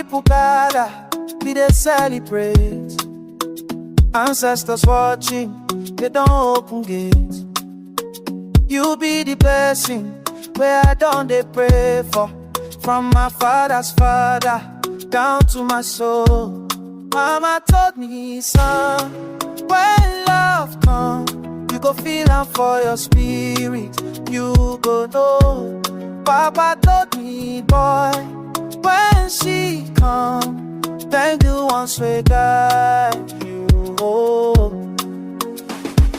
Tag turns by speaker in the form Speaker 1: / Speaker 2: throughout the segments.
Speaker 1: people gather, we dey celebrate. Ancestors watching, they don't open gates. You be the blessing where I don't dey pray for. From my father's father down to my soul. Mama told me, son, when love come, you go feel am for your spirit, you go know. Papa told me, boy, when she come, thank the ones we guide you.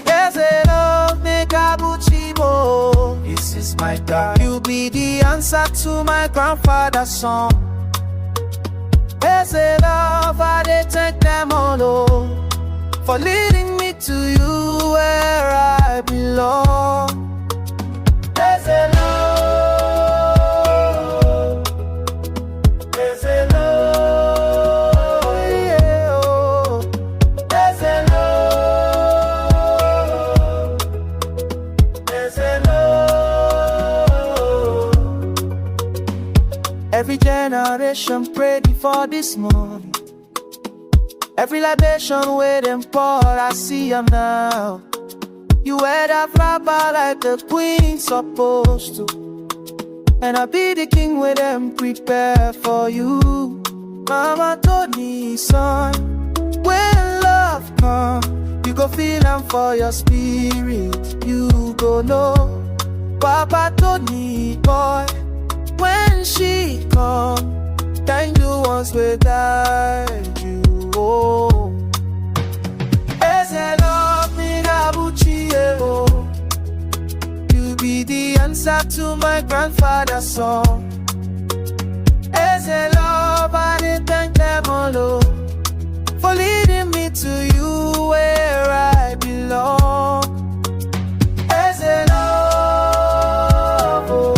Speaker 1: Eze Love, make Abuchimo. This is my God. You be the answer to my grandfather's song. Eze Love, I dey thank them all, oh, for leading me to you where I belong. Eze Love, Eze Love, yeah, oh. Eze Love, Eze Love. Every generation prayed before this morning. Every libation where them pour, I see you now. You wear that flapper like the queen supposed to. And I be the king where them prepare for you. Mama told me, son, when love come, you go feel am for your spirit, you go know. Papa told me, boy, when she come, thank the ones we guide you. Oh, Eze Love, me Abuchi, oh. You be the answer to my grandfather's song. Eze Love, I dey thank them all, oh, for leading me to you where I belong. Eze Love, oh.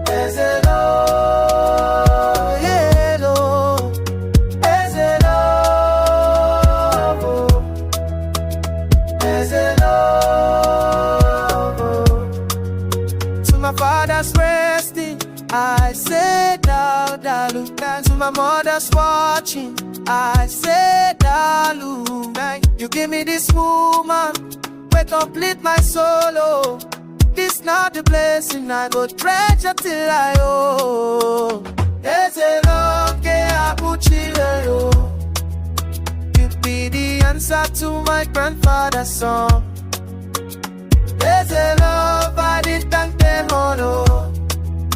Speaker 1: Eze Love, yeah, Lord. Eze Love, oh. Eze Love, oh. To my father's resting, I say down, dalu. To my mother's watching, I say dalu. You give me this woman, we complete my solo. This not the blessing I go treasure till I owe. Eze Love, ke Abuchi, oh. You be the answer to my grandfather's song. Eze Love, I did thank them all, oh,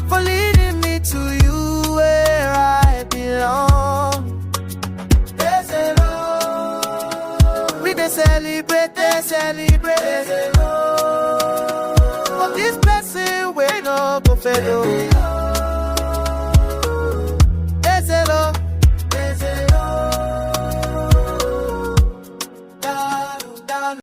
Speaker 1: for leading me to you where I belong. Eze Love, we dey celebrate, Eze Love. This blessing we no go fail.